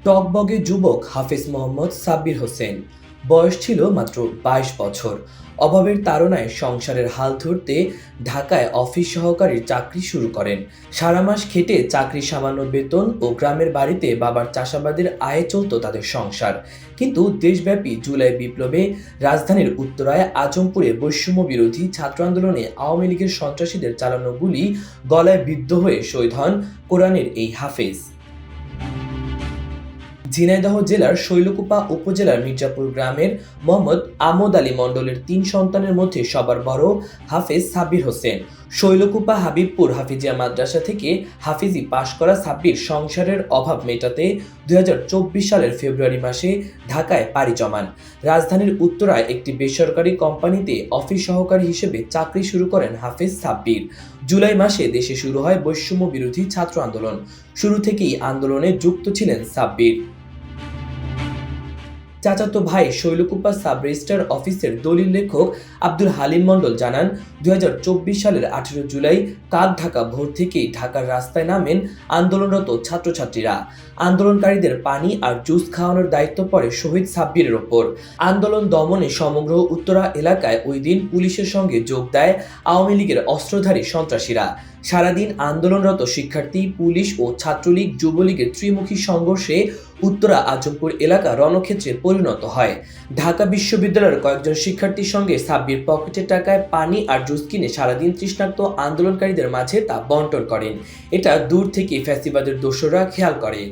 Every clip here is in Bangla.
টগবগে যুবক হাফেজ মোহাম্মদ সাব্বির হোসেন। বয়স ছিল মাত্র ২২ বছর। অভাবের তাড়নায় সংসারের হাল ধরতে ঢাকায় অফিস সহকারীর চাকরি শুরু করেন। সারা মাস খেটে চাকরির সামান্য বেতন ও গ্রামের বাড়িতে বাবার চাষাবাদের আয়ে চলত তাদের সংসার। কিন্তু দেশব্যাপী জুলাই বিপ্লবে রাজধানীর উত্তরায় আজমপুরে বৈষম্য বিরোধী ছাত্র আন্দোলনে আওয়ামী লীগের সন্ত্রাসীদের চালানো গুলি গলায় বিদ্ধ হয়ে শহীদ হন কোরআনের এই হাফেজ। ঝিনাইদহ জেলার শৈলকুপা উপজেলার মির্জাপুর গ্রামের মোহাম্মদ আমদ আলী মণ্ডলের ৩ সন্তানের মধ্যে সবার বড় হাফেজ সাব্বির হোসেন। শৈলকুপা হাবিবপুর হাফিজিয়া মাদ্রাসা থেকে হাফিজি পাশ করা সাব্বির সংসারের অভাব মেটাতে ২০২৪ সালের ফেব্রুয়ারি মাসে ঢাকায় পাড়ি জমান। রাজধানীর উত্তরায় একটি বেসরকারি কোম্পানিতে অফিস সহকারী হিসেবে চাকরি শুরু করেন হাফেজ সাব্বির। জুলাই মাসে দেশে শুরু হয় বৈষম্য বিরোধী ছাত্র আন্দোলন। শুরু থেকেই আন্দোলনে যুক্ত ছিলেন সাব্বির। চাচাতো ভাই শৈলকুপা সাব রেজিস্ট্রার অফিসের দলিল লেখক আব্দুল হালিম মণ্ডল জানান, ২০২৪ সালের ১৮ জুলাই কাক ঢাকা ভোর থেকেই ঢাকার রাস্তায় নামেন আন্দোলনরত ছাত্রছাত্রীরা। আন্দোলনকারীদের পানি আর জুস খাওয়ানোর দায়িত্ব পড়ে শহীদ সাব্বিরের ওপর। আন্দোলন দমনে সমগ্র উত্তরা এলাকায় ওই দিন পুলিশের সঙ্গে যোগ দেয় আওয়ামী লীগের অস্ত্রধারী সন্ত্রাসীরা। সারাদিন আন্দোলনরত শিক্ষার্থী, পুলিশ ও ছাত্রলীগ যুবলীগের ত্রিমুখী সংঘর্ষে উত্তরা আজমপুর এলাকা রণক্ষেত্রে পরিণত হয়। ঢাকা বিশ্ববিদ্যালয়ের কয়েকজন শিক্ষার্থীর সঙ্গে সাব্বির পকেটের টাকায় পানি আর জুস কিনে সারাদিন তৃষ্ণার্ত আন্দোলনকারীদের মাঝে তা বন্টন করেন। এটা দূর থেকে ফ্যাসিবাদের দোসররা খেয়াল করে।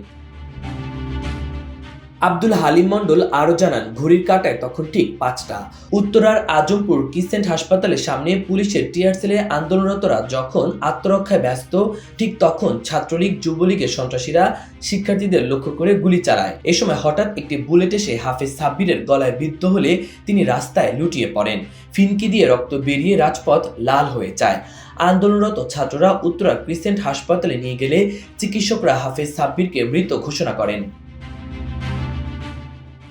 আব্দুল হালিম মণ্ডল আরও জানান, ঘড়ির কাঁটায় তখন ঠিক ৫টা। উত্তরার আজমপুর কিসেন্ট হাসপাতালের সামনে পুলিশের টিয়ার সেলে আন্দোলনরতরা যখন আত্মরক্ষায় ব্যস্ত, ঠিক তখন ছাত্রলীগ যুবলীগের সন্ত্রাসীরা শিক্ষার্থীদের লক্ষ্য করে গুলি চালায়। এ সময় হঠাৎ একটি বুলেট এসে হাফেজ সাব্বিরের গলায় বিদ্ধ হলে তিনি রাস্তায় লুটিয়ে পড়েন। ফিনকি দিয়ে রক্ত বেরিয়ে রাজপথ লাল হয়ে যায়। আন্দোলনরত ছাত্ররা উত্তরা ক্রিসেন্ট হাসপাতালে নিয়ে গেলে চিকিৎসকরা হাফেজ সাব্বিরকে মৃত ঘোষণা করেন।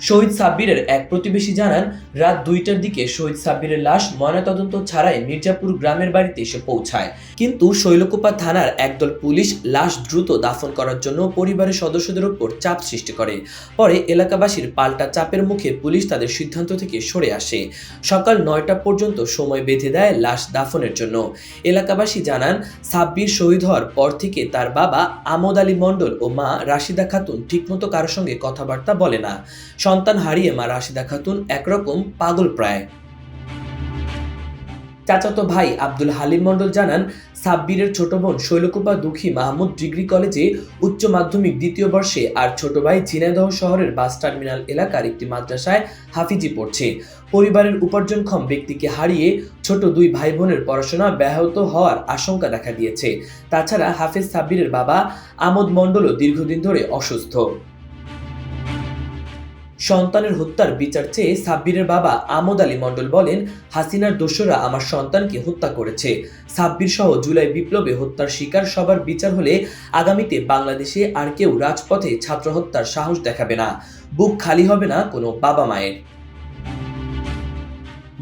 শহীদ সাব্বিরের এক প্রতিবেশী জানান, রাত ২টার দিকে শহীদ সাব্বিরের লাশ ময়নাতদন্ত ছাড়াই মির্জাপুর গ্রামের বাড়িতে এসে পৌঁছায়। কিন্তু শৈলকুপা থানার একদল পুলিশ লাশ দ্রুত দাফন করার জন্য পরিবারের সদস্যদের উপর চাপ সৃষ্টি করে। পরে এলাকাবাসীর পাল্টা চাপের মুখে পুলিশ তাদের সিদ্ধান্ত থেকে সরে আসে। সকাল ৯টা পর্যন্ত সময় বেঁধে দেয় লাশ দাফনের জন্য। এলাকাবাসী জানান, সাব্বির শহীদ হওয়ার পর থেকে তার বাবা আমদ আলী মণ্ডল ও মা রাশিদা খাতুন ঠিকমতো কারোর সঙ্গে কথাবার্তা বলে না। সন্তান হারিয়ে মা রাশিদা খাতুন একরকম পাগল প্রায়। চাচাতো ভাই আব্দুল হালিম মণ্ডল জানান, সাব্বিরের ছোট বোন শৈলকুপা দুঃখী মাহমুদ ডিগ্রি কলেজে উচ্চ মাধ্যমিক ২য় বর্ষে আর ছোট ভাই ঝিনাইদহ শহরের বাস টার্মিনাল এলাকার একটি মাদ্রাসায় হাফিজি পড়ছে। পরিবারের উপার্জনক্ষম ব্যক্তিকে হারিয়ে ছোট ২ ভাই বোনের পড়াশোনা ব্যাহত হওয়ার আশঙ্কা দেখা দিয়েছে। তাছাড়া হাফেজ সাব্বিরের বাবা আমদ মণ্ডলও দীর্ঘদিন ধরে অসুস্থ। সন্তানের হত্যার বিচার চেয়ে সাব্বিরের বাবা আমদ আলী মণ্ডল বলেন, হাসিনার দোসররা আমার সন্তানকে হত্যা করেছে। সাব্বির সহ জুলাই বিপ্লবে হত্যার শিকার সবার বিচার হলে আগামীতে বাংলাদেশে আর কেউ রাজপথে ছাত্র হত্যার সাহস দেখাবে না। বুক খালি হবে না কোনো বাবা মায়ের।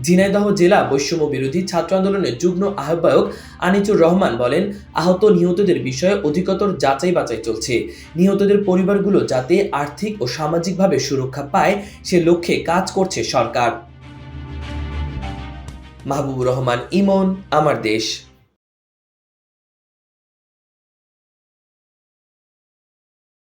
ঝিনাইদহ জেলা বৈষম্য বিরোধী ছাত্র আন্দোলনের যুগ্ম আহ্বায়ক আনিচুর রহমান বলেন, আহত নিহতদের বিষয়ে অধিকতর যাচাই বাছাই চলছে। নিহতদের পরিবারগুলো যাতে আর্থিক ও সামাজিকভাবে সুরক্ষা পায় সে লক্ষ্যে কাজ করছে সরকার। মাহবুবুর রহমান ইমন, আমার দেশ।